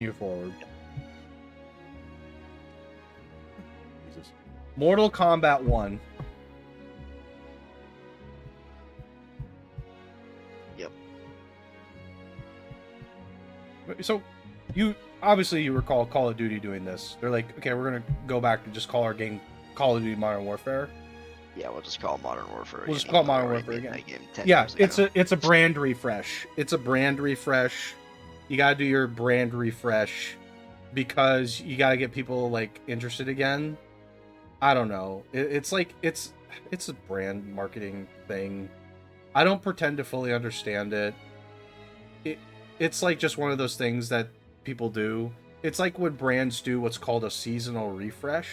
You're forward. Jesus. Mortal Kombat 1. Yep. So, you recall Call of Duty doing this. They're like, okay, we're gonna go back to just call our game Call of Duty Modern Warfare. Yeah, we'll just call it Modern Warfare. We'll just call it Modern Warfare again. That game 10 Yeah, years ago. it's a brand refresh. It's a brand refresh. You gotta do your brand refresh because you gotta get people like interested again. I don't know. It's like it's a brand marketing thing. I don't pretend to fully understand it. It's like just one of those things that people do. It's like when brands do what's called a seasonal refresh,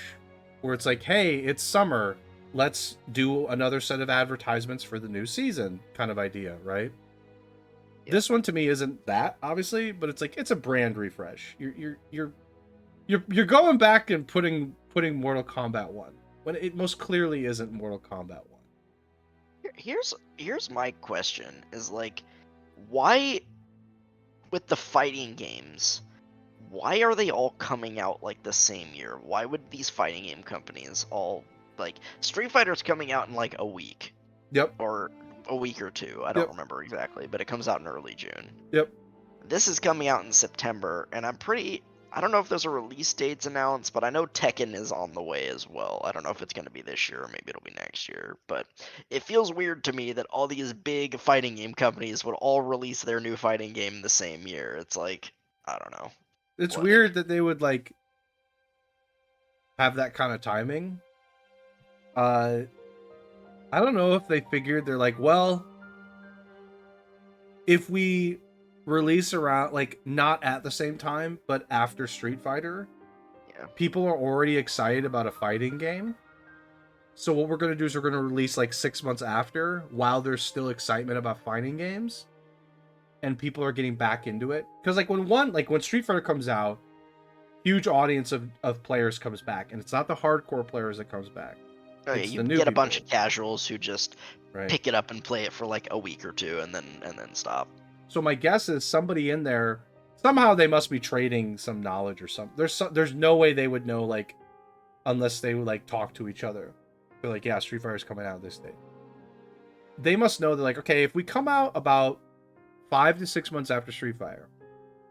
where it's like, hey, it's summer. Let's do another set of advertisements for the new season kind of idea, right? Yep. This one to me isn't that, obviously, but it's like it's a brand refresh. You're going back and putting Mortal Kombat 1 when it most clearly isn't Mortal Kombat 1. Here's my question is like, why with the fighting games, why are they all coming out like the same year? Why would these fighting game companies all like Street Fighter's coming out in like a week? Yep. Or a week or two. I don't remember exactly, but it comes out in early June. Yep. This is coming out in September, and I don't know if there's a release dates announced, but I know Tekken is on the way as well. I don't know if it's going to be this year or maybe it'll be next year, but it feels weird to me that all these big fighting game companies would all release their new fighting game the same year. It's like, I don't know. It's weird that they would like have that kind of timing. I don't know if they figured they're like, well, if we release around like not at the same time but after Street Fighter, people are already excited about a fighting game. So what we're going to do is we're going to release like 6 months after while there's still excitement about fighting games and people are getting back into it. Because like when Street Fighter comes out, huge audience of players comes back, and it's not the hardcore players that comes back. Oh, yeah, you get a bunch of casuals who just pick it up and play it for like a week or two and then stop. So my guess is somebody in there, somehow they must be trading some knowledge or something. There's no way they would know, like, unless they would like talk to each other. They're like, yeah, Street Fighter's coming out this day. They must know that, like, okay, if we come out about 5 to 6 months after Street Fighter,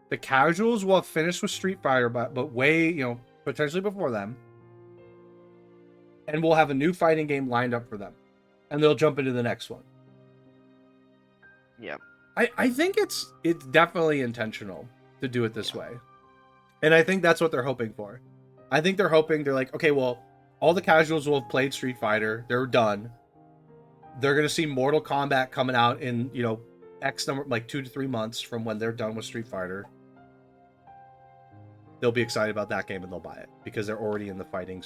the casuals will have finished with Street Fighter, but way, potentially before them. And we'll have a new fighting game lined up for them. And they'll jump into the next one. Yeah. I think it's definitely intentional to do it this way. And I think that's what they're hoping for. I think they're like, okay, well, all the casuals will have played Street Fighter. They're done. They're going to see Mortal Kombat coming out in, X number, like 2 to 3 months from when they're done with Street Fighter. They'll be excited about that game and they'll buy it because they're already in the fighting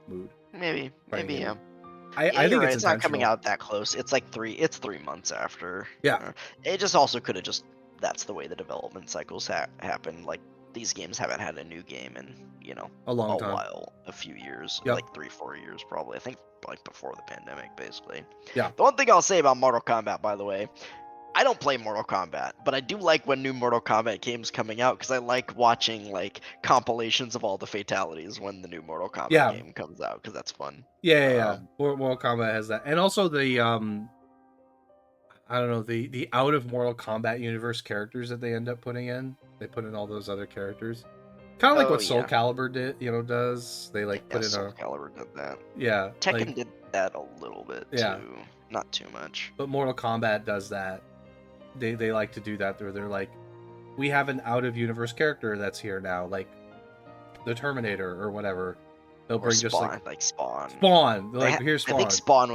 mood. Maybe, yeah. I think it's not coming out that close. It's like 3 months after. Yeah. It just also could have that's the way the development cycles happen. Like, these games haven't had a new game in, a long time. While, a few years, yep. like 3-4 years probably. I think like before the pandemic, basically. Yeah. The one thing I'll say about Mortal Kombat, by the way, I don't play Mortal Kombat, but I do like when new Mortal Kombat games coming out because I like watching like compilations of all the fatalities when the new Mortal Kombat game comes out because that's fun. Yeah. Mortal Kombat has that, and also the I don't know, the out of Mortal Kombat universe characters that they end up putting in. They put in all those other characters, kind of like what Soul Calibur does. They like put in Soul Calibur did that. Yeah, Tekken did that a little bit too, not too much. But Mortal Kombat does that. They like to do that where they're like, we have an out of universe character that's here now, like the Terminator or whatever. They'll bring Spawn, just like Spawn. Spawn. Like, here's Spawn. I think Spawn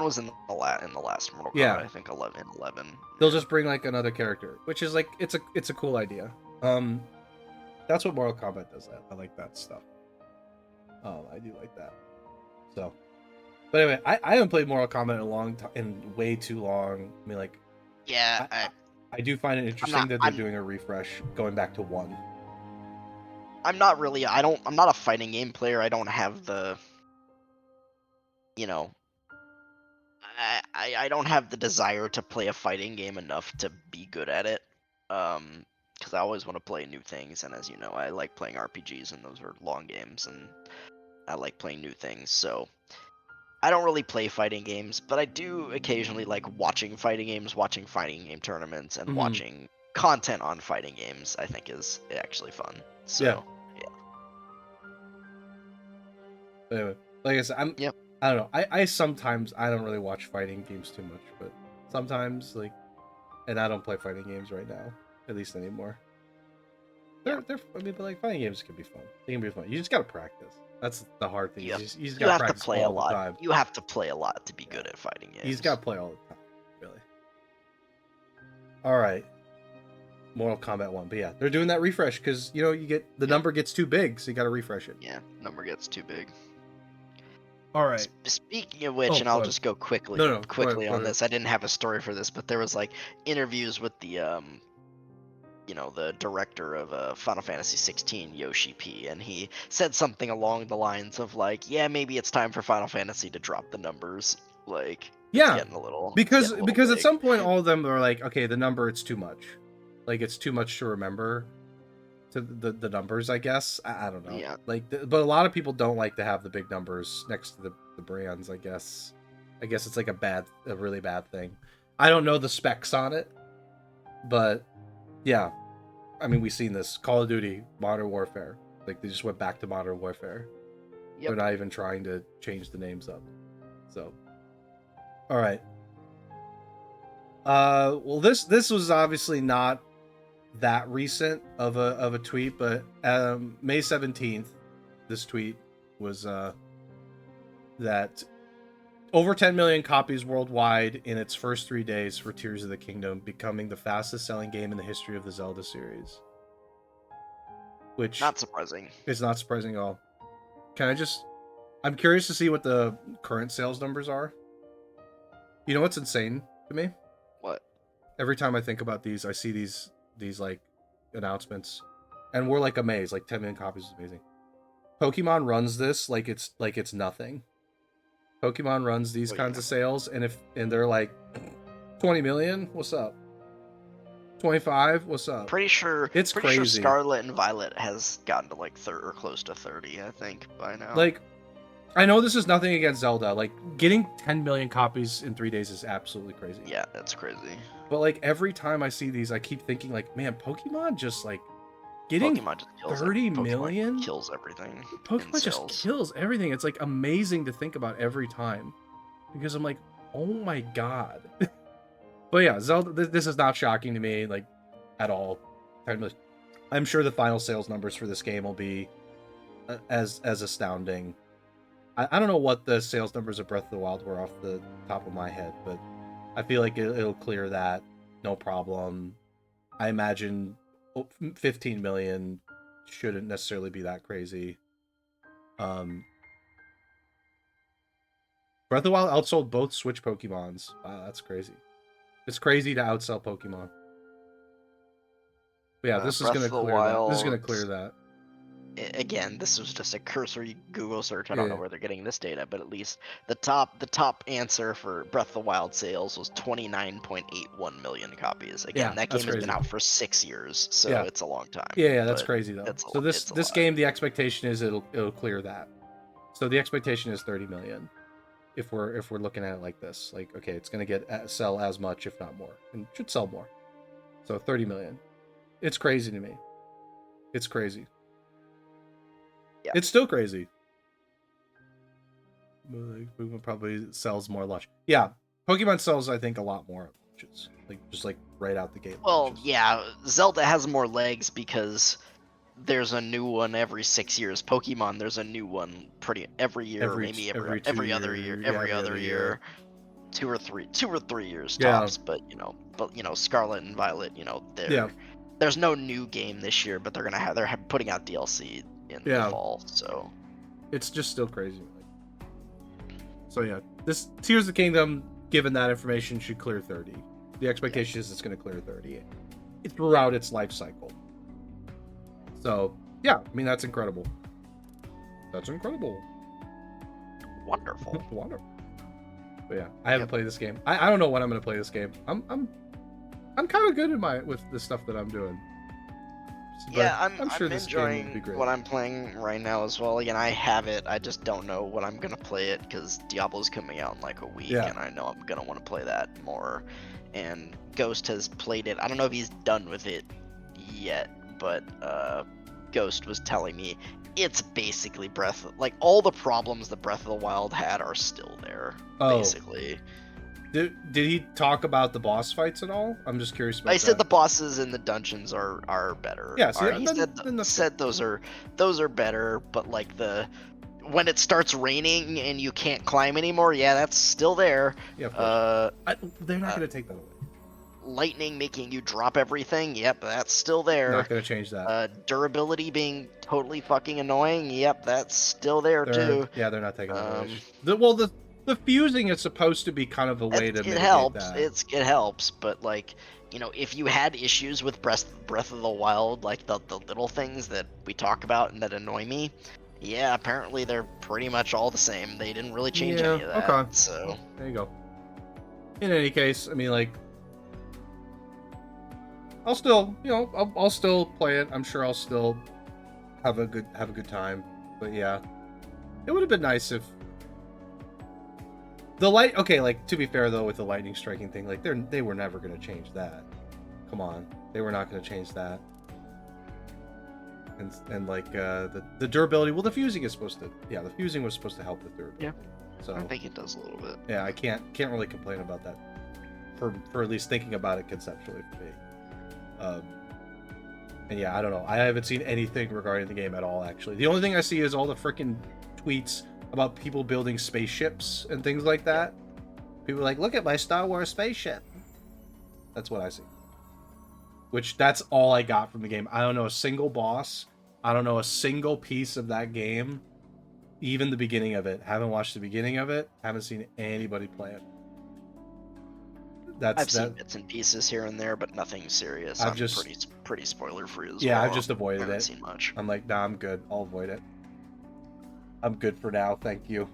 was in the last Mortal Kombat. I think 11. They'll just bring like another character, which is like it's a cool idea. That's what Mortal Kombat does. That I like that stuff. I do like that. So, but anyway, I haven't played Mortal Kombat in a long time, in way too long. I mean, like. Yeah, I do find it interesting that they're doing a refresh, going back to 1. I'm not really. I'm not a fighting game player. I don't have the. I don't have the desire to play a fighting game enough to be good at it. because I always want to play new things, and as you know, I like playing RPGs, and those are long games, and I like playing new things. So I don't really play fighting games, but I do occasionally like watching fighting games, watching fighting game tournaments, and Hmm. watching content on fighting games. I think is actually fun. Yeah. So yeah, Anyway, like I said, yep, I don't know. I sometimes I don't really watch fighting games too much, but sometimes like, and I don't play fighting games right now, at least anymore. yeah. They're I mean, but like fighting games can be fun. They can be fun. You just gotta practice. That's the hard thing. You just You gotta have to practice play a all the lot. time. You have to play a lot to be Yeah. good at fighting You just games. gotta play all the time. Really. All right. Mortal Kombat 1. But yeah, they're doing that refresh because you know you get the number gets too big, so you gotta refresh it. Yeah, number gets too big. All right. Speaking of which, Oh, and go I'll ahead. just go quickly No, go ahead. quickly Go on ahead. this. I didn't have a story for this, but there was like interviews with the the director of Final Fantasy 16, Yoshi P, and he said something along the lines of like, "Yeah, maybe it's time for Final Fantasy to drop the numbers. Like, Yeah, it's because getting a little at big." some point all of them are like, okay, the number it's too much, like it's too much to remember, to the numbers. I guess I don't know. Yeah, Like, but a lot of people don't like to have the big numbers next to the brands. I guess it's like a really bad thing. I don't know the specs on it, but yeah, I mean we've seen this Call of Duty Modern Warfare. Like they just went back to Modern Warfare. They're yep. not even trying to change the names up. So, all right. Well, this was obviously not that recent of a tweet, but May 17th, this tweet was that over 10 million copies worldwide in its first 3 days for Tears of the Kingdom, becoming the fastest selling game in the history of the Zelda series. Which Not surprising. is not surprising at all. I'm curious to see what the current sales numbers are. You know what's insane to me? What? Every time I think about these, I see these like announcements, and we're like amazed. Like 10 million copies is amazing. Pokemon runs this like it's nothing. Pokemon runs these Oh kinds yeah. of sales, and they're like 20 million. What's up? 25. What's up? It's Pretty sure crazy. Scarlet and Violet has gotten to like or close to 30, I think, by now. Like, I know this is nothing against Zelda. Like, getting 10 million copies in 3 days is absolutely crazy. Yeah, that's crazy. But like every time I see these, I keep thinking like, man, Pokemon just like getting Pokemon just kills 30 Pokemon million. kills everything in Pokemon just sales. kills everything. It's like amazing to think about every time, because I'm like, oh my god. But yeah, Zelda. This is not shocking to me, like, at all. I'm sure the final sales numbers for this game will be as astounding. I don't know what the sales numbers of Breath of the Wild were off the top of my head, but I feel like it'll clear that, no problem. I imagine 15 million shouldn't necessarily be that crazy. Breath of the Wild outsold both Switch Pokemons. Wow, that's crazy. It's crazy to outsell Pokemon. But yeah, this is Breath gonna of the clear that. This is Wild. gonna clear that. Again, this was just a cursory Google search. I don't know Yeah. where they're getting this data, but at least the top answer for Breath of the Wild sales was 29.81 million copies. Again, Yeah, that that's game has been crazy. out for 6 years, so Yeah. it's a long time. Yeah, that's but crazy though. it's So it's a this lot. game, the expectation is it'll clear that. So the expectation is 30 million. If we're looking at it like this, like, okay, it's gonna sell as much, if not more, and should sell more. So 30 million. It's crazy to me. It's crazy. Yeah. It's still crazy. Pokemon probably sells more launch. Yeah, Pokemon sells, I think, a lot more launches. Like, just like right out the gate. Well, Launches. yeah, Zelda has more legs because there's a new one every 6 years. Pokemon, there's a new one every year, or maybe every other year, every other year. 2 or 3 years Yeah. tops. But Scarlet and Violet, Yeah. there's no new game this year, but they're putting out DLC in the fall, so it's just still crazy. So yeah, this Tears of the Kingdom, given that information, should clear 30. The expectation is it's going to clear 30 throughout its life cycle. So yeah, I mean, that's incredible. That's incredible. Wonderful. Wonderful. But yeah, I haven't played this game. I don't know when I'm going to play this game. I'm kind of good with the stuff that I'm doing. but Yeah, I'm I'm sure I'm this game will be enjoying great. what I'm playing right now as well. Again, I have it. I just don't know what I'm gonna play it because Diablo's coming out in like a week, Yeah. and I know I'm gonna want to play that more. And Ghost has played it. I don't know if he's done with it yet, but Ghost was telling me it's basically like all the problems that Breath of the Wild had are still there. Oh, Basically, did he talk about the boss fights at all? I'm just curious I about said that. the bosses in the dungeons are better. Yeah, see, Or he then that's good. said those are better, but like the when it starts raining and you can't climb anymore, yeah, that's still there. Yeah, of course. Uh, They're not uh going to take that away. lightning making you drop everything, yep, that's still there. Not going to change that. Durability being totally fucking annoying, yep, that's still there too. They're not taking that away. Um, The fusing is supposed to be kind of a way to it mitigate helps. that. It helps, but like if you had issues with Breath of the Wild, like the little things that we talk about and that annoy me, yeah, apparently they're pretty much all the same. They didn't really change Yeah, any of that. okay. So There you go. In any case, I mean, like, I'll still, I'll still play it. I'm sure I'll still have a good time. But yeah, it would have been nice if the light. Okay, like, to be fair though, with the lightning striking thing, like they were never gonna change that. Come on, they were not gonna change that. And like the durability. Well, the fusing is supposed to. Yeah, the fusing was supposed to help with durability. Yeah. So I think it does a little bit. yeah, I can't really complain about that. For at least thinking about it conceptually for me. And yeah, I don't know. I haven't seen anything regarding the game at all, actually. The only thing I see is all the freaking tweets about people building spaceships and things like that. People are like, look at my Star Wars spaceship. That's what I see. Which, that's all I got from the game. I don't know a single boss. I don't know a single piece of that game. Even the beginning of it. Haven't watched the beginning of it. Haven't seen anybody play it. I've seen bits and pieces here and there, but nothing serious. I'm pretty spoiler free as well. Yeah, I've just avoided it. I haven't seen much. I'm like, nah, I'm good. I'll avoid it. I'm good for now. Thank you.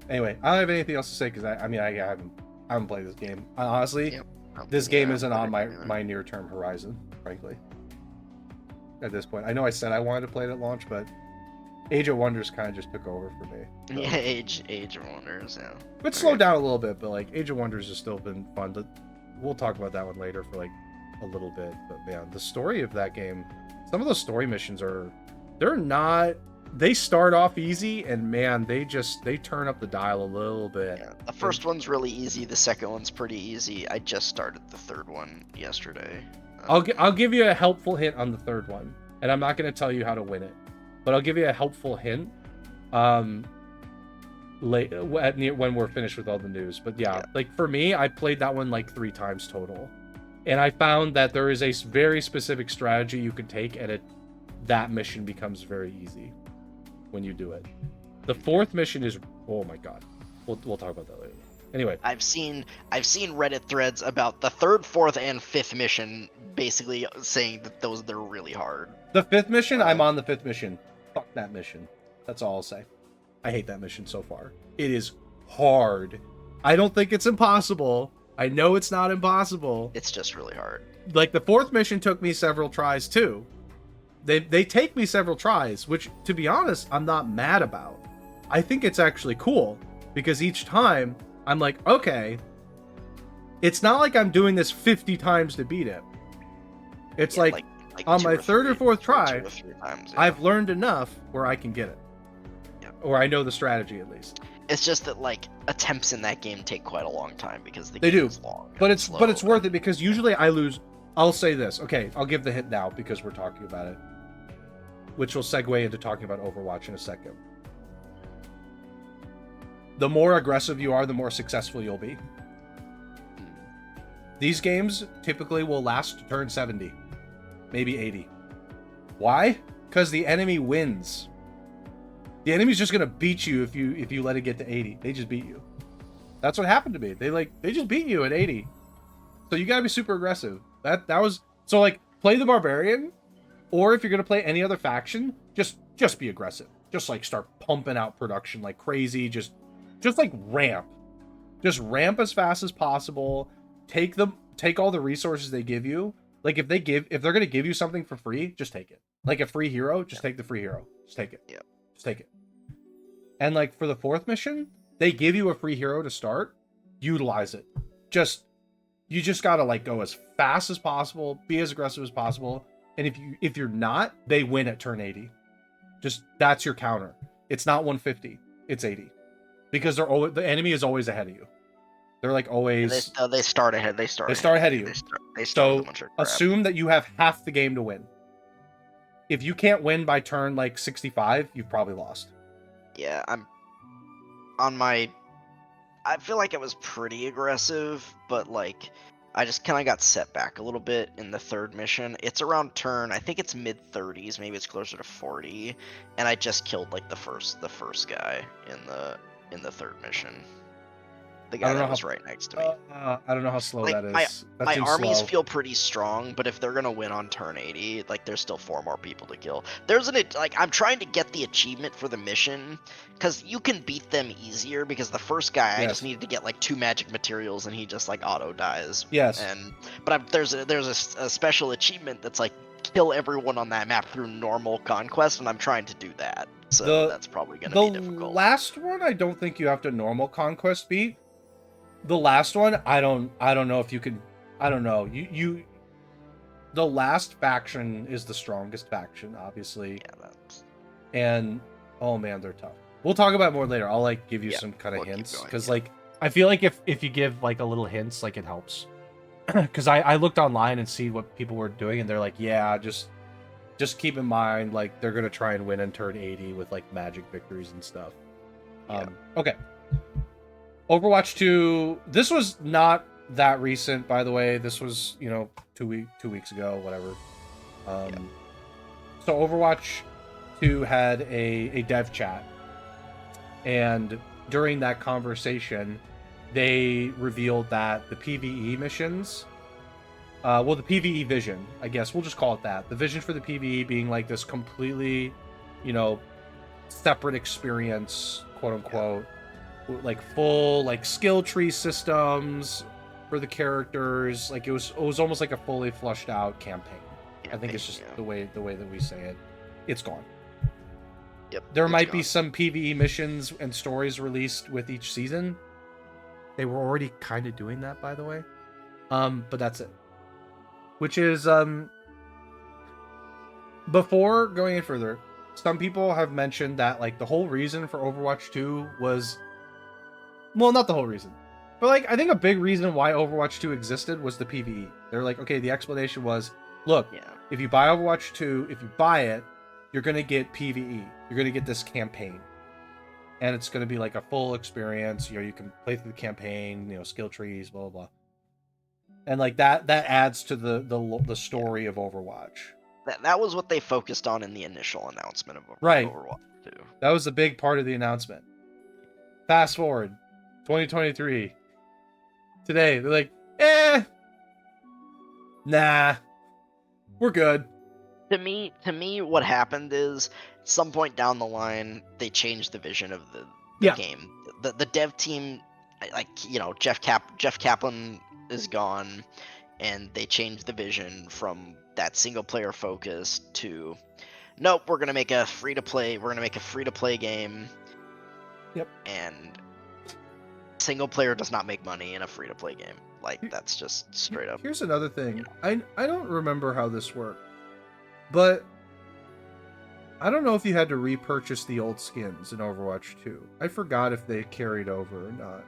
Anyway, I don't have anything else to say because I haven't played this game. Honestly, this game isn't on my near-term horizon, frankly. At this point, I know I said I wanted to play it at launch, but Age of Wonders kind of just took over for me. So. Yeah, Age of Wonders, yeah. It slowed down a little bit, but like Age of Wonders has still been fun. We'll talk about that one later for like a little bit. But man, the story of that game, some of those story missions they start off easy, and man, they turn up the dial a little bit. Yeah, the first one's really easy. The second one's pretty easy. I just started the third one yesterday. I'll give you a helpful hint on the third one, and I'm not going to tell you how to win it. But I'll give you a helpful hint when we're finished with all the news. But yeah, like for me, I played that one like 3 times total. And I found that there is a very specific strategy you can take, and that mission becomes very easy when you do it. The 4th mission is, oh my god. We'll talk about that later. Anyway, I've seen Reddit threads about the 3rd, 4th, and 5th mission basically saying that they're really hard. The 5th mission, I'm on the 5th mission. Fuck that mission. That's all I'll say. I hate that mission so far. It is hard. I don't think it's impossible. I know it's not impossible. It's just really hard. Like the 4th mission took me several tries too. They take me several tries, which to be honest, I'm not mad about. I think it's actually cool because each time I'm like, okay, it's not like I'm doing this 50 times to beat it. It's like on my 3rd or 4th try, I've learned enough where I can get it. Yeah. Or I know the strategy at least. It's just that like attempts in that game take quite a long time because the game do. Is long. But it's worth it because usually I lose. I'll say this. Okay, I'll give the hint now because we're talking about it, which will segue into talking about Overwatch in a second. The more aggressive you are, the more successful you'll be. These games typically will last to turn 70. Maybe 80. Why? Because the enemy wins. The enemy's just gonna beat you if you let it get to 80. They just beat you. That's what happened to me. They just beat you at 80. So you gotta be super aggressive. That was so like play the barbarian, or if you're gonna play any other faction, just be aggressive. Just like start pumping out production like crazy. Just like ramp. Just ramp as fast as possible. Take all the resources they give you. Like if they're gonna give you something for free, just take it. Like a free hero, just take the free hero. Just take it. Yeah. Just take it. And like for the 4th mission, they give you a free hero to start. Utilize it. You just gotta like go as fast as possible, be as aggressive as possible. And if you're not, they win at turn 80. Just that's your counter. It's not 150. It's 80. Because the enemy is always ahead of you. They're like always. They start ahead. They start ahead of you. They start with a bunch of crap. Assume that you have half the game to win. If you can't win by turn like 65, you've probably lost. Yeah, I'm on my. I feel like it was pretty aggressive, but like I just kind of got set back a little bit in the 3rd mission. It's around turn, I think it's mid 30s, maybe it's closer to 40, and I just killed like the first guy in the 3rd mission. The guy that was right next to me. I don't know how slow like, that is. My armies feel pretty strong, but if they're gonna win on turn 80, like there's still 4 more people to kill. I'm trying to get the achievement for the mission, because you can beat them easier. Because the first guy, I just needed to get like 2 magic materials, and he just like auto dies. Yes. But there's a special achievement that's like kill everyone on that map through normal conquest, and I'm trying to do that. So that's probably gonna be difficult. The last one, I don't think you have to normal conquest beat. The last one, I don't know if you can. I don't know. The last faction is the strongest faction, obviously. Yeah, that's. And oh man, they're tough. We'll talk about it more later. I'll like give you some kind of hints, because like I feel like if you give like a little hints, like it helps. Because I looked online and see what people were doing, and they're like, yeah, just keep in mind like they're gonna try and win in turn 80 with like magic victories and stuff. Yeah. Okay. Overwatch 2, this was not that recent, by the way. This was, 2 weeks ago, whatever. So Overwatch 2 had a dev chat, and during that conversation, they revealed that the PvE missions, the PvE vision, I guess, we'll just call it that. The vision for the PvE being like this completely, separate experience, quote unquote. Like full like skill tree systems for the characters. Like it was almost like a fully flushed out campaign. I think it's just the way that we say it. It's gone. Yep. There might be some PvE missions and stories released with each season. They were already kind of doing that, by the way. But that's it. Which is before going any further, some people have mentioned that like the whole reason for Overwatch 2 was, well, not the whole reason, but like I think a big reason why Overwatch 2 existed was the PvE. They're like, okay, the explanation was, look, if you buy Overwatch 2, if you buy it, you're going to get PvE. You're going to get this campaign. And it's going to be like a full experience. You can play through the campaign, skill trees, blah, blah, blah. And like that adds to the story of Overwatch. That was what they focused on in the initial announcement of Overwatch 2. That was a big part of the announcement. Fast forward, 2023. Today, they're like, nah, we're good. To me, what happened is, at some point down the line, they changed the vision of the game. The dev team, like Jeff Kaplan is gone, and they changed the vision from that single player focus to, nope, we're gonna make a free to play game. Yep. And single player does not make money in a free to play game. Like, that's just straight up. Here's another thing. I don't remember how this worked, but I don't know if you had to repurchase the old skins in Overwatch 2. I forgot if they carried over or not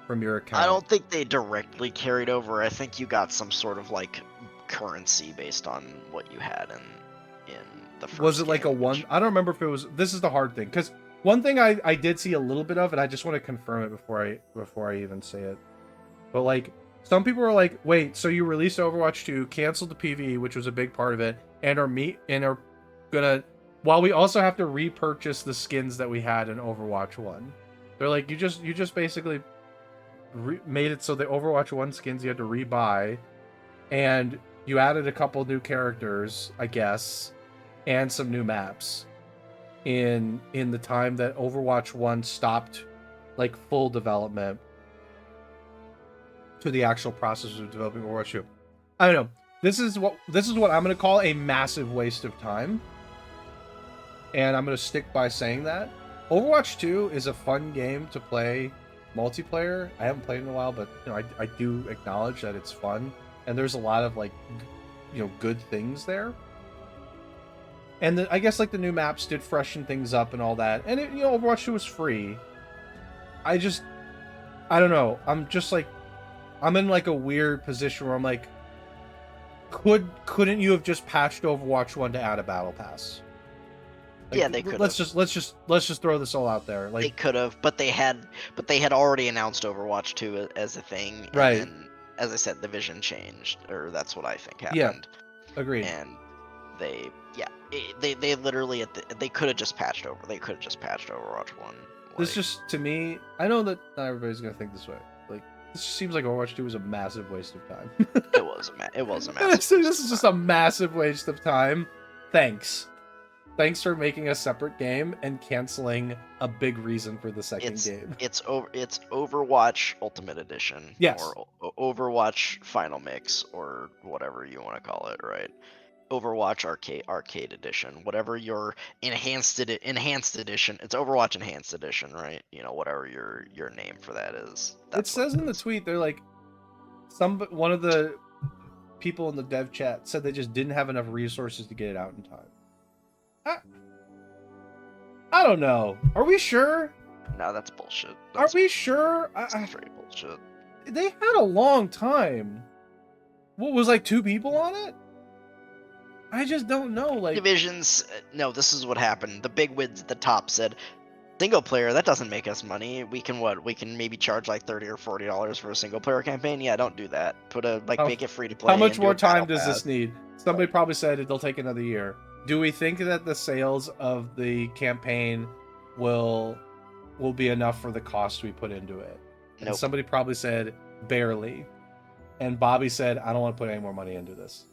from your account. I don't think they directly carried over. I think you got some sort of like currency based on what you had in the first. Was it like a one? I don't remember if it was. This is the hard thing, because one thing I did see a little bit of, and I just want to confirm it before I even say it. But like, some people were like, "Wait, so you released Overwatch 2, canceled the PvE, which was a big part of it, and are gonna, while we also have to repurchase the skins that we had in Overwatch 1." They're like, you just basically made it so the Overwatch 1 skins you had to rebuy, and you added a couple new characters, I guess, and some new maps in the time that Overwatch 1 stopped like full development to the actual process of developing Overwatch 2. I don't know. this is what I'm going to call a massive waste of time. And I'm going to stick by saying that. Overwatch 2 is a fun game to play multiplayer. I haven't played in a while, but I do acknowledge that it's fun, and there's a lot of like good things there. And I guess like the new maps did freshen things up and all that. And Overwatch 2 was free. I don't know. I'm in like a weird position where I'm like, couldn't you have just patched Overwatch 1 to add a battle pass? Like, yeah, they could. Let's just throw this all out there. Like they could have, but they had already announced Overwatch 2 as a thing, right? And as I said, the vision changed, or that's what I think happened. Yeah, agreed. And they literally they could have just patched over. They could have just patched Overwatch 1. This just, to me, I know that not everybody's gonna think this way. Like, this just seems like Overwatch 2 was a massive waste of time. It was a massive. This is just a massive waste of time. Thanks for making a separate game and canceling a big reason for the second game. It's Overwatch Ultimate Edition. Yes. Or Overwatch Final Mix, or whatever you want to call it, right? Overwatch Arcade Edition, whatever your enhanced edition. It's Overwatch Enhanced Edition, right? Whatever your name for that is. It says in the tweet, they're like, one of the people in the dev chat said they just didn't have enough resources to get it out in time. I don't know. Are we sure? No, that's bullshit. Are we sure? That's straight bullshit. They had a long time. What was like 2 people on it? I just don't know. Like Divisions. No, this is what happened. The big wigs at the top said, "Single player, that doesn't make us money. We can maybe charge like $30 or $40 for a single player campaign. Yeah, don't do that. Make it free to play." How much more time does this need? Somebody probably said it'll take another year. Do we think that the sales of the campaign will be enough for the cost we put into it? And nope. Somebody probably said barely. And Bobby said, I don't want to put any more money into this.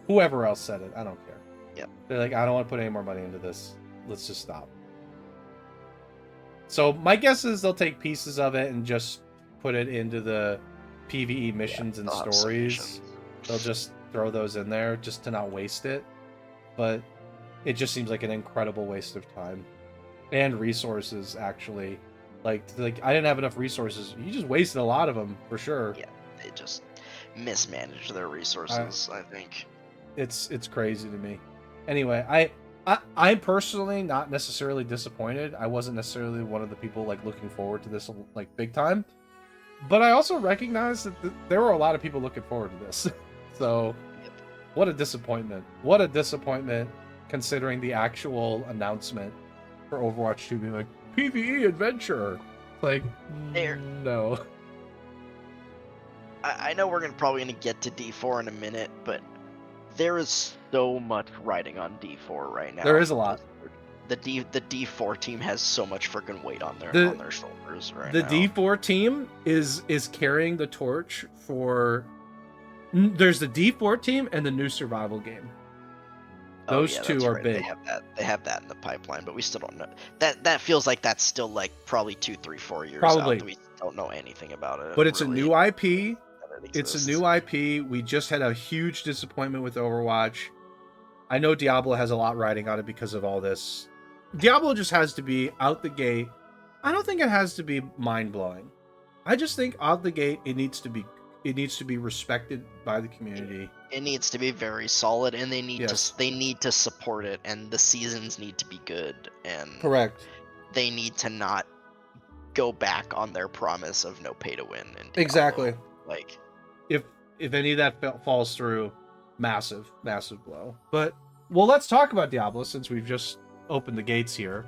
Whoever else said it, I don't care. Yep. They're like, I don't want to put any more money into this. Let's just stop. So my guess is they'll take pieces of it and just put it into the PvE missions and stories. They'll just throw those in there just to not waste it. But it just seems like an incredible waste of time and resources, actually. Like I didn't have enough resources. You just wasted a lot of them, for sure. Yeah, they just mismanaged their resources, I think. It's crazy to me. Anyway, I'm personally not necessarily disappointed. I wasn't necessarily one of the people like looking forward to this like big time. But I also recognize that there were a lot of people looking forward to this. So... What a disappointment. What a disappointment, considering the actual announcement for Overwatch 2 being like, PvE adventure. Like, no. I know we're probably going to get to D4 in a minute, but there is so much riding on D4 right now. There is a lot. The D4 team has so much freaking weight on their shoulders right now. The now. D4 team is carrying the torch for... There's the D4 team and the new survival game. Those two are big. They have that in the pipeline, but we still don't know. That feels like that's still like probably 2, 3, 4 years probably. out. We don't know anything about it. But it's really. A new IP. It's a new IP. We just had a huge disappointment with Overwatch. I know Diablo has a lot riding on it because of all this. Diablo just has to be out the gate. I don't think it has to be mind-blowing. I just think out the gate it needs to be respected by the community. It needs to be very solid, and they need to support it, and the seasons need to be good, and correct. They need to not go back on their promise of no pay to win. Exactly. Like, if any of that falls through, massive blow. But let's talk about Diablo since we've just opened the gates here.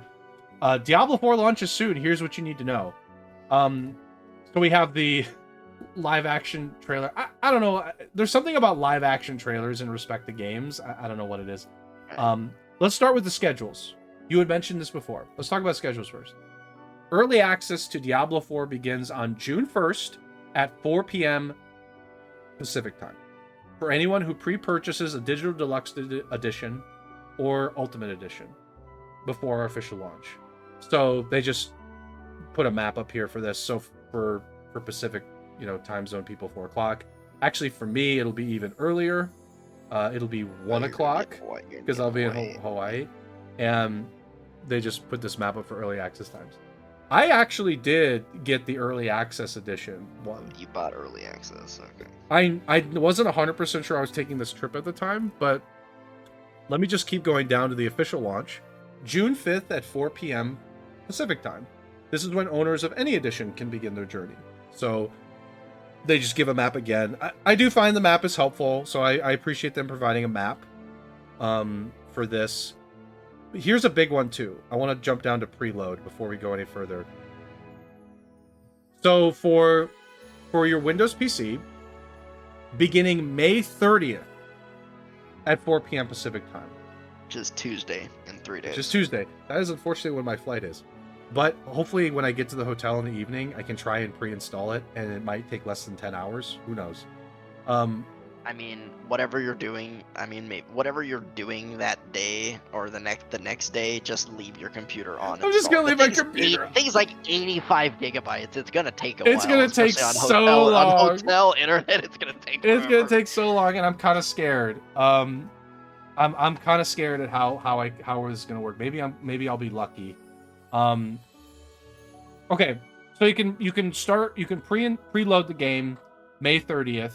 Diablo 4 launches soon. Here's what you need to know. So we have the live action trailer. I don't know. There's something about live action trailers in respect to games. I don't know what it is. Let's start with the schedules. You had mentioned this before. Let's talk about schedules first. Early access to Diablo 4 begins on June 1st at 4 p.m. Pacific time for anyone who pre-purchases a digital deluxe edition or ultimate edition before our official launch. So they just put a map up here for this. So for Pacific, time zone people, 4 o'clock. Actually, for me, it'll be even earlier. It'll be 1 You're gonna be in o'clock Hawaii. because I'll be in Hawaii, and they just put this map up for early access times. I actually did get the early access edition one. You bought early access, okay. I wasn't 100% sure I was taking this trip at the time, but let me just keep going down to the official launch. June 5th at 4 p.m. Pacific time. This is when owners of any edition can begin their journey. So they just give a map again. I do find the map is helpful, so I appreciate them providing a map for this. But here's a big one too. I want to jump down to preload before we go any further. So for your Windows PC, beginning May 30th at 4 p.m. Pacific time. Which is Tuesday in 3 days. Just Tuesday. That is unfortunately when my flight is. But hopefully when I get to the hotel in the evening, I can try and pre-install it, and it might take less than 10 hours. Who knows? I mean, whatever you're doing, whatever you're doing that day or the next day, just leave your computer on. I'm just gonna leave my computer. Things like 85 gigabytes. It's gonna take a while. It's gonna take so long. On hotel internet, it's gonna take. Forever. It's gonna take so long, and I'm kind of scared. I'm kind of scared at how this is gonna work. Maybe I'll be lucky. Okay, so you can preload the game May 30th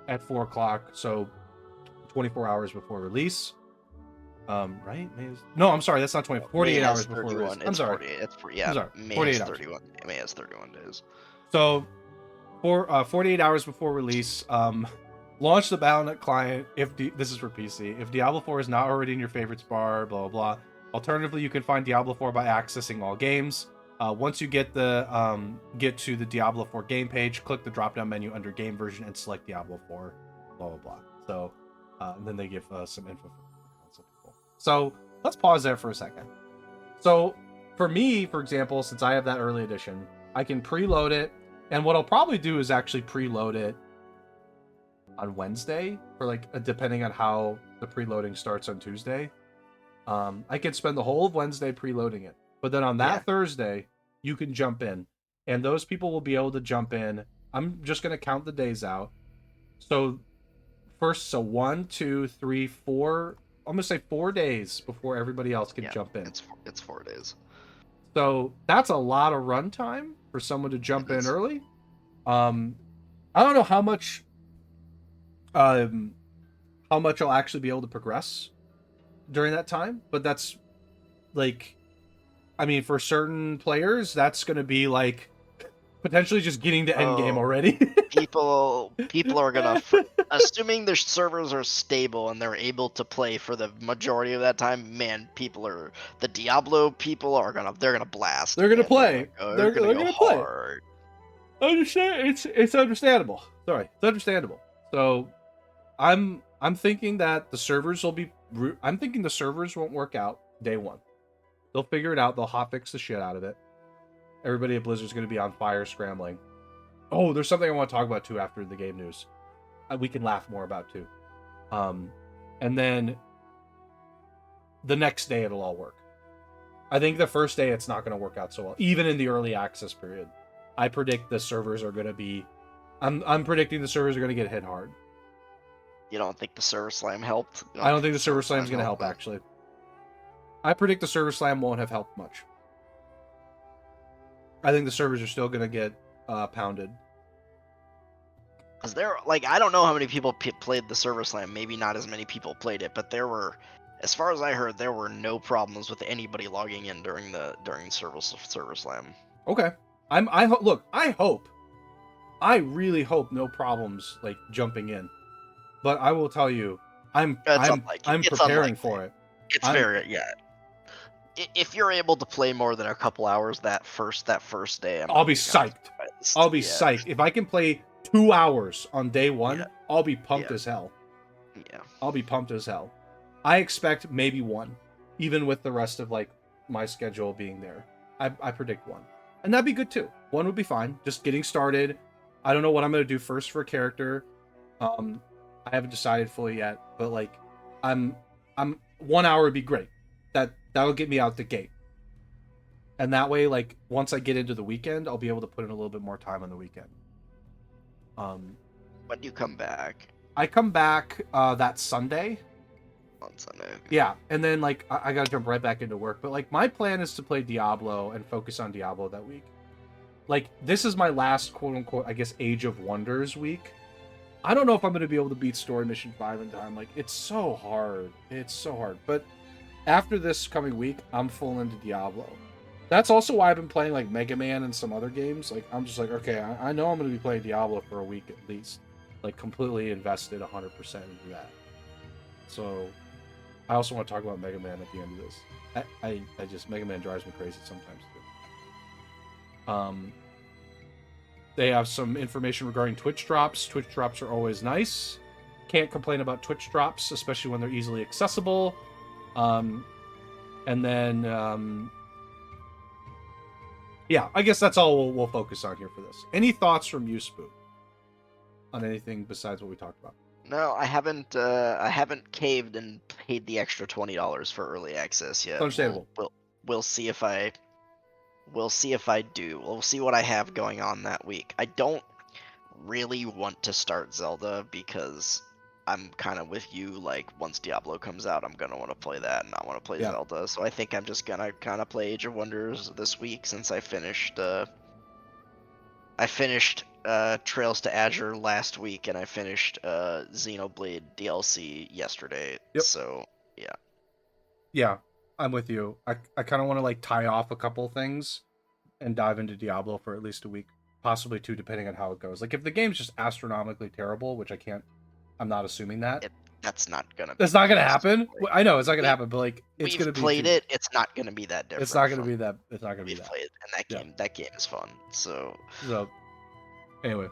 at 4 o'clock, so 24 hours before release. Right? No, I'm sorry, that's not 20. 48 hours before release. I'm sorry. I'm sorry. May 48 has hours. 31. May has 31 days. So, 48 hours before release, launch the Battle.net client this is for PC. If Diablo 4 is not already in your favorites bar, blah, blah, blah. Alternatively, you can find Diablo 4 by accessing all games. Once you get to the Diablo 4 game page, click the drop-down menu under game version and select Diablo 4, blah, blah, blah. So, and then they give some info for console people. So, let's pause there for a second. So, for me, for example, since I have that early edition, I can preload it, and what I'll probably do is actually preload it on Wednesday, for depending on how the preloading starts on Tuesday. I could spend the whole of Wednesday preloading it, but then on that Thursday, you can jump in, and those people will be able to jump in. I'm just going to count the days out. So 1, 2, 3, 4. I'm going to say 4 days before everybody else can jump in. It's 4 days. So that's a lot of runtime for someone to jump in early. I don't know how much I'll actually be able to progress during that time, but that's for certain players, that's going to be potentially just getting to end game already. people are gonna, assuming their servers are stable and they're able to play for the majority of that time. Man, the Diablo people are gonna blast. They're gonna play. They're gonna play hard. Understand? It's understandable. Sorry, it's understandable. So, I'm thinking that the servers I'm thinking the servers won't work out day one. They'll figure it out. They'll hotfix the shit out of it. Everybody at Blizzard's going to be on fire scrambling. Oh, there's something I want to talk about too after the game news. We can laugh more about too. And then the next day it'll all work. I think the first day it's not going to work out so well, even in the early access period. I predict the servers are going to be. I'm predicting the servers are going to get hit hard. You don't think the server slam helped? I don't think the server slam is going to help, actually. I predict the server slam won't have helped much. I think the servers are still going to get pounded. Because I don't know how many people played the server slam. Maybe not as many people played it, but there were, as far as I heard, there were no problems with anybody logging in during server slam. Okay. I really hope no problems jumping in. But I will tell you, I'm preparing for it. It's if you're able to play more than a couple hours that first day, I'll be psyched. I'll be psyched. If I can play 2 hours on day one, I'll be pumped as hell. Yeah. I'll be pumped as hell. I expect maybe 1, even with the rest of my schedule being there. I predict 1. And that'd be good too. 1 would be fine. Just getting started. I don't know what I'm going to do first for a character. I haven't decided fully yet, but 1 hour would be great. That'll get me out the gate. And that way, once I get into the weekend, I'll be able to put in a little bit more time on the weekend. When do you come back? I come back that Sunday. On Sunday. Okay. Yeah, and then like I gotta jump right back into work. But like my plan is to play Diablo and focus on Diablo that week. Like this is my last quote unquote, I guess, Age of Wonders week. I don't know if I'm gonna be able to beat Story Mission 5 in time. Like it's so hard. It's so hard. But after this coming week, I'm full into Diablo. That's also why I've been playing like Mega Man and some other games. Like I'm just like, okay, I know I'm gonna be playing Diablo for a week at least. Like completely invested 100% into that. So I also want to talk about Mega Man at the end of this. I just Mega Man drives me crazy sometimes too. They have some information regarding Twitch drops. Twitch drops are always nice. Can't complain about Twitch drops, especially when they're easily accessible. And then yeah, I guess that's all we'll focus on here for this. Any thoughts from you, Spook, on anything besides what we talked about? No, I haven't. I haven't caved and paid the extra $20 for early access yet. Understandable. We'll see if I. We'll see if I do. We'll see what I have going on that week. I don't really want to start Zelda because I'm kind of with you. Like once Diablo comes out, I'm gonna want to play that and not want to play Yeah. Zelda. So I think I'm just gonna kind of play Age of Wonders this week since I finished. I finished Trails to Azure last week, and I finished Xenoblade DLC yesterday. Yep. So yeah. Yeah, I'm with you. I kind of want to like tie off a couple things and dive into Diablo for at least a week, possibly two, depending on how it goes. Like if the game's just astronomically terrible, which I'm not assuming that. That's not gonna be That's the not gonna case. happen. Like, I know it's not gonna happen, but like it's we've gonna be played it. It's not gonna be that different. It's not gonna be that. It's not gonna be We've that. played, and that Yeah. game. That game is fun. So anyway,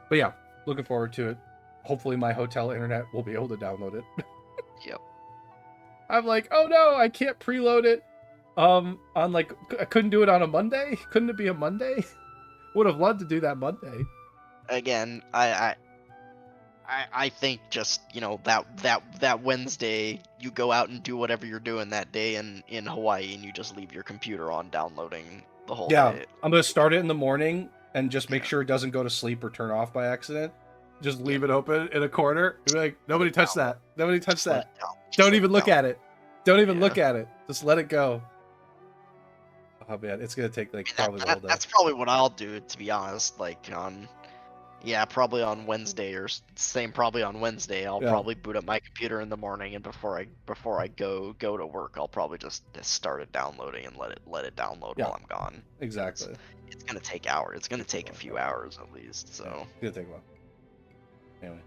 but yeah, looking forward to it. Hopefully, my hotel internet will be able to download it. yep. I'm like, oh no, I can't preload it. On like, I couldn't do it on a Monday. Couldn't it be a Monday? Would have loved to do that Monday. Again, I think just that Wednesday you go out and do whatever you're doing that day in Hawaii and you just leave your computer on downloading the whole day. I'm gonna start it in the morning and just make sure it doesn't go to sleep or turn off by accident. Just leave it open in a corner. Be like, nobody touch that. Nobody touch that. Don't even look at it. Don't even look at it. Just let it go. Oh man, it's gonna take like probably the whole day. That's probably what I'll do, to be honest. Like probably on Wednesday or probably on Wednesday. I'll probably boot up my computer in the morning, and before I go to work, I'll probably just start it downloading and let it download while I'm gone. Exactly. It's gonna take hours. It's gonna take a few hours at least. So it's gonna take a while. Anyway,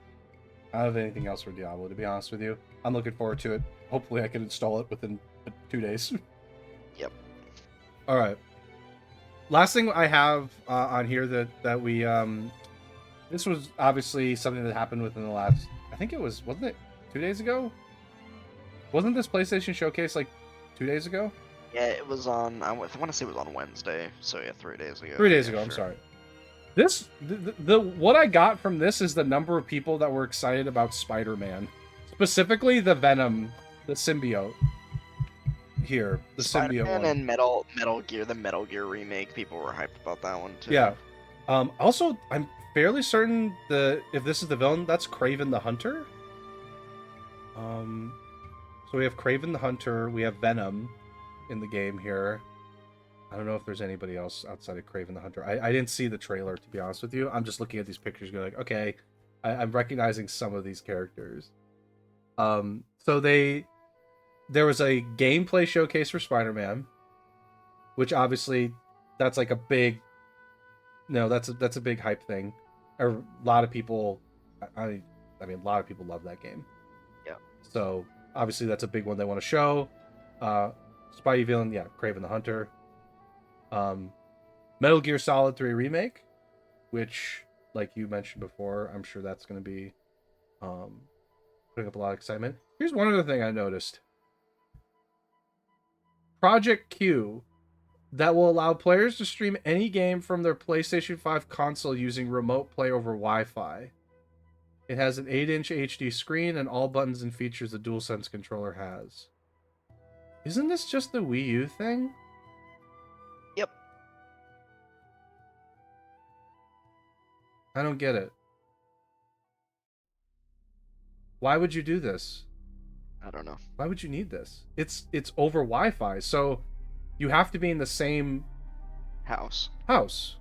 I don't have anything else for Diablo, to be honest with you. I'm looking forward to it. Hopefully, I can install it within 2 days. Yep. All right. Last thing I have on here that we this was obviously something that happened within the last, I think it wasn't it 2 days ago? Wasn't this PlayStation Showcase like 2 days ago? Yeah, it was on. I want to say it was on Wednesday. So yeah, 3 days ago. 3 days ago. I'm sorry. This the what I got from this is the number of people that were excited about Spider-Man, specifically the Venom, the symbiote. Here, the symbiote one. And Metal Gear, the Metal Gear remake. People were hyped about that one too. Yeah. Also, I'm fairly certain if this is the villain, that's Kraven the Hunter. So we have Kraven the Hunter. We have Venom in the game here. I don't know if there's anybody else outside of Kraven the Hunter. I didn't see the trailer, to be honest with you. I'm just looking at these pictures going like, okay, I'm recognizing some of these characters. So there was a gameplay showcase for Spider-Man, which obviously that's like a big, that's a big hype thing. A lot of people, I mean, a lot of people love that game. Yeah. So obviously that's a big one they want to show. Spidey villain, yeah, Kraven the Hunter. Metal Gear Solid 3 Remake, which, like you mentioned before, I'm sure that's going to be putting up a lot of excitement. Here's one other thing I noticed. Project Q, that will allow players to stream any game from their PlayStation 5 console using remote play over Wi-Fi. It has an 8-inch HD screen and all buttons and features the DualSense controller has. Isn't this just the Wii U thing? Yep. I don't get it. Why would you do this? I don't know. Why would you need this? It's over Wi-Fi, so you have to be in the same House. house.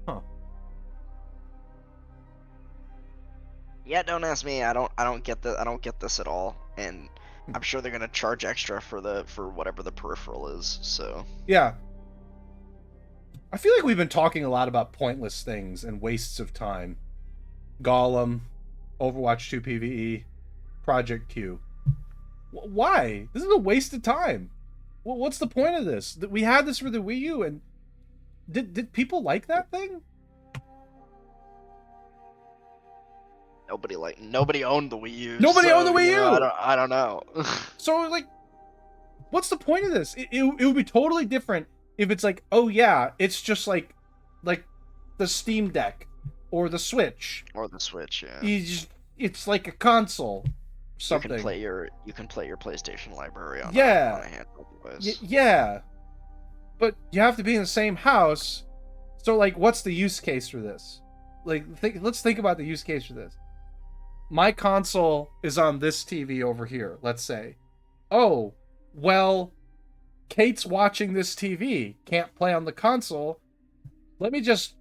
Huh. Yeah, don't ask me. I don't get the I don't get this at all. And I'm sure they're gonna charge extra for whatever the peripheral is. So Yeah. I feel like we've been talking a lot about pointless things and wastes of time. Gollum, Overwatch 2 PvE, Project Q. Why? This is a waste of time. What's the point of this? We had this for the Wii U, and did people like that thing? nobody owned the Wii U. Nobody So, owned the Wii U. I don't know. So like, what's the point of this? It would be totally different if it's like, oh yeah, it's just like the Steam Deck or the Switch. Or the Switch, yeah. It's like a console. Something. You can play your PlayStation library on Yeah. on a handheld device. Yeah. But you have to be in the same house. So like, what's the use case for this? Like, let's think about the use case for this. My console is on this TV over here, let's say. Oh, well, Kate's watching this TV, can't play on the console. Let me just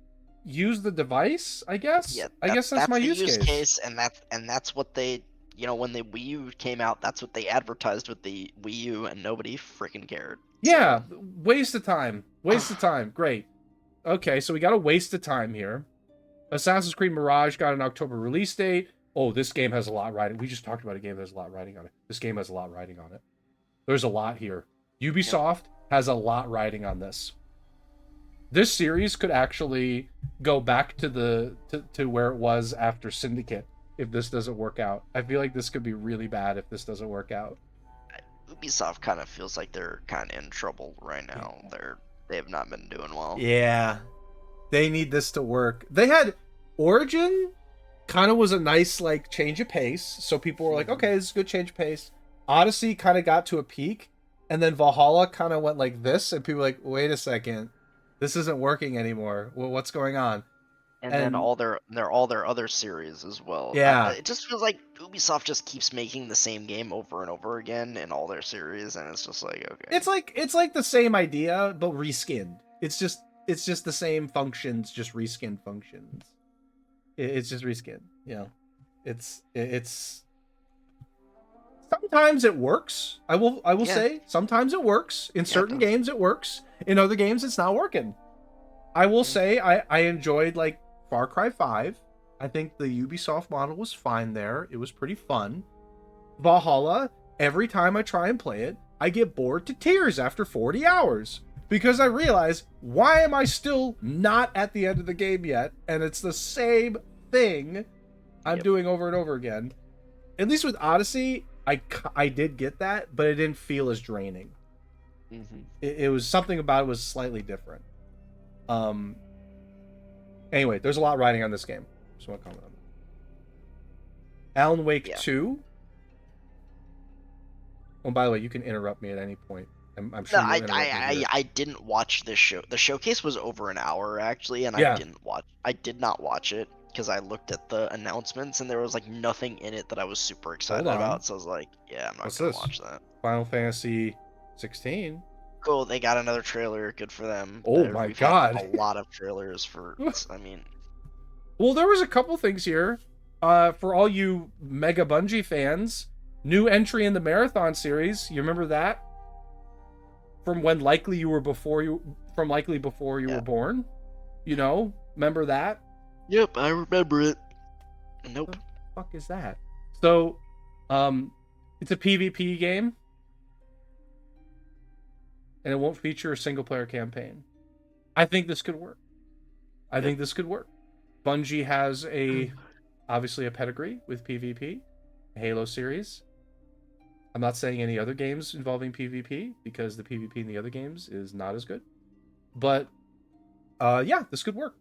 use the device, I guess. Yeah, I guess that's my the use case. and that's what they, when the Wii U came out, that's what they advertised with the Wii U, and nobody freaking cared. Yeah, waste of time. Waste of time. Great. Okay, so we got a waste of time here. Assassin's Creed Mirage got an October release date. Oh, this game has a lot riding. We just talked about a game that has a lot riding on it. This game has a lot riding on it. There's a lot here. Ubisoft has a lot riding on this. This series could actually go back to to where it was after Syndicate if this doesn't work out. I feel like this could be really bad if this doesn't work out. Ubisoft kind of feels like they're kind of in trouble right now. They have not been doing well. Yeah. They need this to work. They had Origin kind of was a nice like change of pace. So people were like, okay, this is a good change of pace. Odyssey kind of got to a peak, and then Valhalla kind of went like this, and people were like, wait a second, this isn't working anymore. Well, what's going on? And then all their other series as well. Yeah. It just feels like Ubisoft just keeps making the same game over and over again in all their series, and it's just like, okay. It's like the same idea but reskinned. It's just the same functions, just reskinned functions. It's just reskinned. You know, it's sometimes it works. I will say sometimes it works. In certain games it works. In other games it's not working. I will say I enjoyed like Far Cry 5. I think the Ubisoft model was fine there. It was pretty fun. Valhalla, every time I try and play it, I get bored to tears after 40 hours. Because I realize, why am I still not at the end of the game yet? And it's the same thing I'm doing over and over again. At least with Odyssey, I did get that, but it didn't feel as draining. Mm-hmm. It was something about it was slightly different. Anyway, there's a lot riding on this game. Just want to comment on that. Alan Wake 2. Oh, by the way, you can interrupt me at any point. I'm sure. No, I didn't watch this show. The showcase was over an hour actually, and I did not watch it because I looked at the announcements and there was like nothing in it that I was super excited about. So I was like, yeah, I'm not gonna watch that. Final Fantasy 16. Cool, they got another trailer. Good for them. Oh my god, a lot of trailers for. I mean, well, there was a couple things here. For all you Mega Bungie fans, new entry in the Marathon series. You remember that? From when likely before you were born. You know, remember that? Yep, I remember it. Nope. What the fuck is that? So, it's a PvP game, and it won't feature a single player campaign. I think this could work. Bungie has obviously a pedigree with PvP, Halo series. I'm not saying any other games involving PvP because the PvP in the other games is not as good. But yeah, this could work.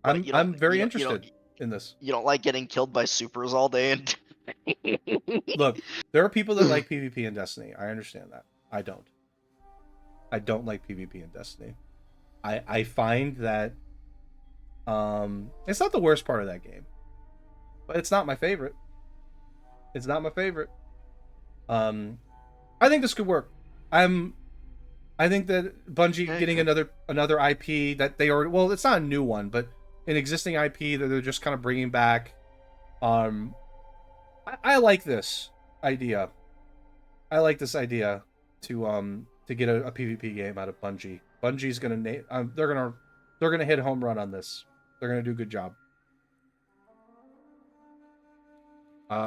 I'm very interested in this. You don't like getting killed by supers all day and Look, there are people that like PvP in Destiny. I understand that. I don't like PvP in Destiny. I find that It's not the worst part of that game, but it's not my favorite. It's not my favorite. I think this could work. I think that Bungie getting another IP that they already, well, it's not a new one, but an existing IP that they're just kind of bringing back. I like this idea. I like this idea to get a PvP game out of Bungie. Bungie's they're gonna hit a home run on this. They're gonna do a good job.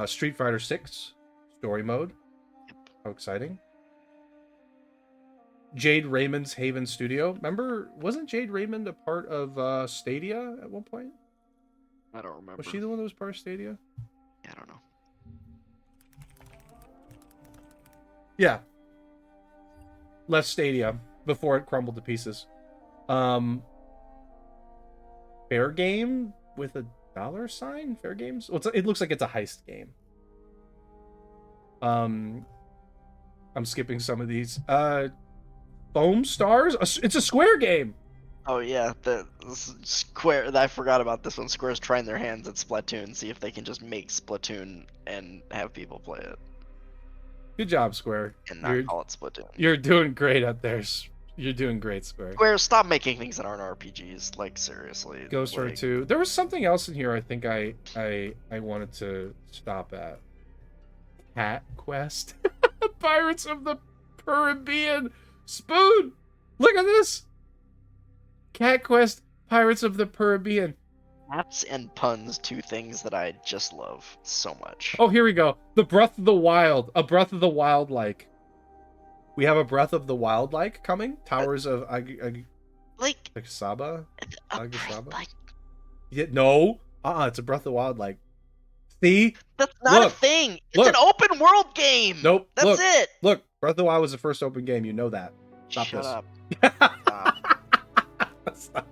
Street Fighter 6 story mode. How exciting! Jade Raymond's Haven Studio. Remember, wasn't Jade Raymond a part of Stadia at one point? I don't remember. Was she the one that was part of Stadia? Yeah, I don't know. Yeah. Left Stadia before it crumbled to pieces. Fair game with a dollar sign? Fair games? Well, it looks like it's a heist game. I'm skipping some of these. Foam Stars? It's a Square game! Oh yeah, the Square. I forgot about this one. Square's trying their hands at Splatoon, see if they can just make Splatoon and have people play it. Good job, Square. And not call it Splatoon. You're doing great out there. You're doing great, Square. Square, stop making things that aren't RPGs. Like, seriously. Ghost Recon 2. There was something else in here I think I wanted to stop at. Cat Quest. Pirates of the Caribbean. Spoon! Look at this! Cat Quest, Pirates of the Caribbean. Cats and puns, two things that I just love so much. Oh, here we go. The Breath of the Wild. A Breath of the Wild like. We have a Breath of the Wild like coming. Towers of Agasaba? Like, Yeah, no. It's a Breath of the Wild like. See? That's not a thing. It's an open world game. Nope. That's it. Look, Breath of the Wild was the first open game. You know that. Shut up. Stop.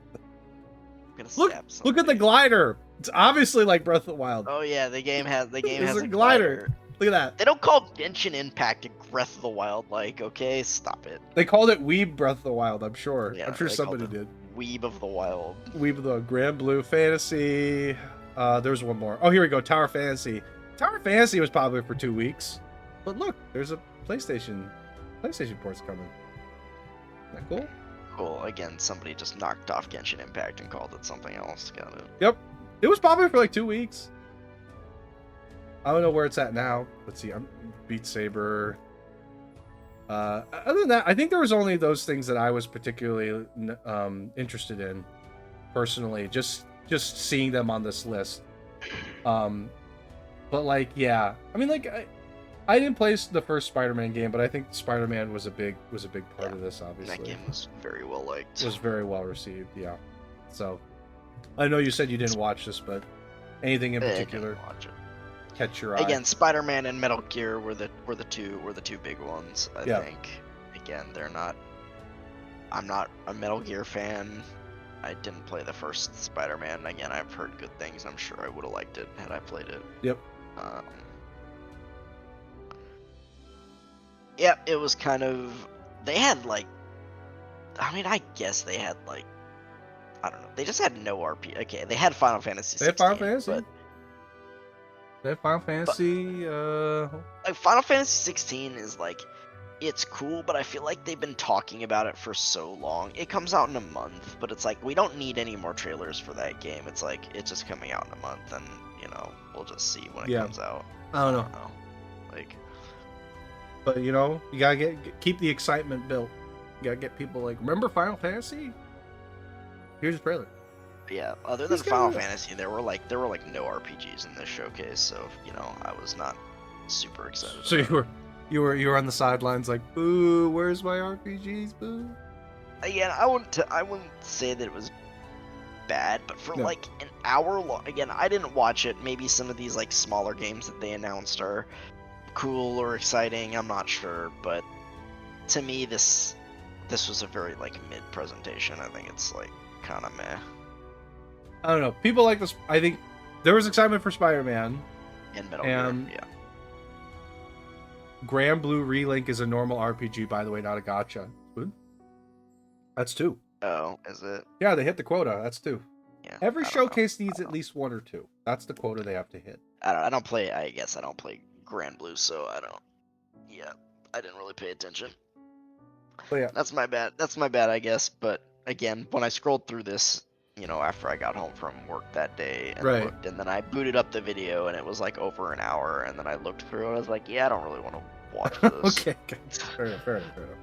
Look at the glider. It's obviously like Breath of the Wild. Oh yeah, the game has a glider. Look at that. They don't call Genshin Impact a Breath of the Wild like, okay? Stop it. They called it Weeb Breath of the Wild, I'm sure. Yeah, I'm sure somebody did. Weeb of the Wild. Weeb of the Grand Blue Fantasy. There's one more. Oh, here we go. Tower Fantasy. Tower Fantasy was popular for 2 weeks. But look, there's a PlayStation port's coming. Isn't that cool? Cool. Again, somebody just knocked off Genshin Impact and called it something else. Got it. Yep. It was popular for like 2 weeks. I don't know where it's at now. Let's see. Beat Saber. Other than that, I think there was only those things that I was particularly interested in, personally. Just seeing them on this list. But like, yeah. I mean, like, I didn't play the first Spider-Man game, but I think Spider-Man was a big part of this. Obviously, that game was very well liked. It was very well received. Yeah. So, I know you said you didn't watch this, but anything in particular watch it. Catch your eye? Again, Spider-Man and Metal Gear were the two big ones. I think. Again, I'm not a Metal Gear fan. I didn't play the first Spider-Man. Again, I've heard good things. I'm sure I would have liked it had I played it. Yep. Yep, it was kind of. They had like. I mean, I guess they had like. I don't know. They just had no RP. Okay, they had Final Fantasy. They had Final Fantasy. They had Final Fantasy. Like Final Fantasy 16 is like. It's cool, but I feel like they've been talking about it for so long. It comes out in a month, but it's like we don't need any more trailers for that game. It's like it's just coming out in a month, and we'll just see when it comes out. I don't know. Like, but you gotta keep the excitement built. You gotta get people like, remember Final Fantasy? Here's a trailer. Yeah. Other than Final Fantasy, there were like no RPGs in this showcase, so I was not super excited. So you were on the sidelines like, boo, where's my RPGs, boo? Again, I wouldn't say that it was bad, but for like an hour long, again, I didn't watch it. Maybe some of these like smaller games that they announced are cool or exciting, I'm not sure, but to me this was a very like mid presentation. I think it's like kind of meh. I don't know. People like this. I think there was excitement for Spider-Man and Metal Gear, yeah. Grand Blue Relink is a normal RPG, by the way, not a gacha. That's 2. Oh, is it? Yeah, they hit the quota. That's 2. Yeah, Every I don't know. showcase needs at least one or two. That's the quota they have to hit. I don't play. I guess I don't play Grand Blue, so I don't. Yeah, I didn't really pay attention. But yeah, That's my bad. That's my bad, I guess. But again, when I scrolled through this, after I got home from work that day and right. looked, and then I booted up the video, and it was like over an hour, and then I looked through, and I was like, yeah, I don't really want to watch this. Okay, fair enough, fair enough, fair enough.